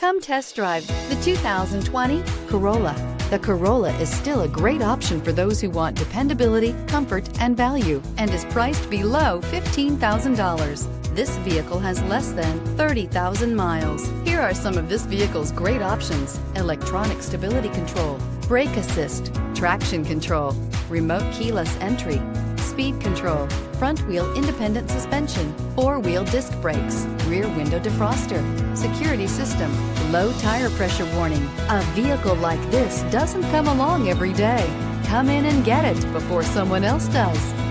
Come test drive the 2020 Corolla. The Corolla is still a great option for those who want dependability, comfort, and value, and is priced below $15,000. This vehicle has less than 30,000 miles. Here are some of this vehicle's great options: electronic stability control, brake assist, traction control, remote keyless entry, speed control, front wheel independent suspension, four-wheel disc brakes, rear window defroster, security system, low tire pressure warning. A vehicle like this doesn't come along every day. Come in and get it before someone else does.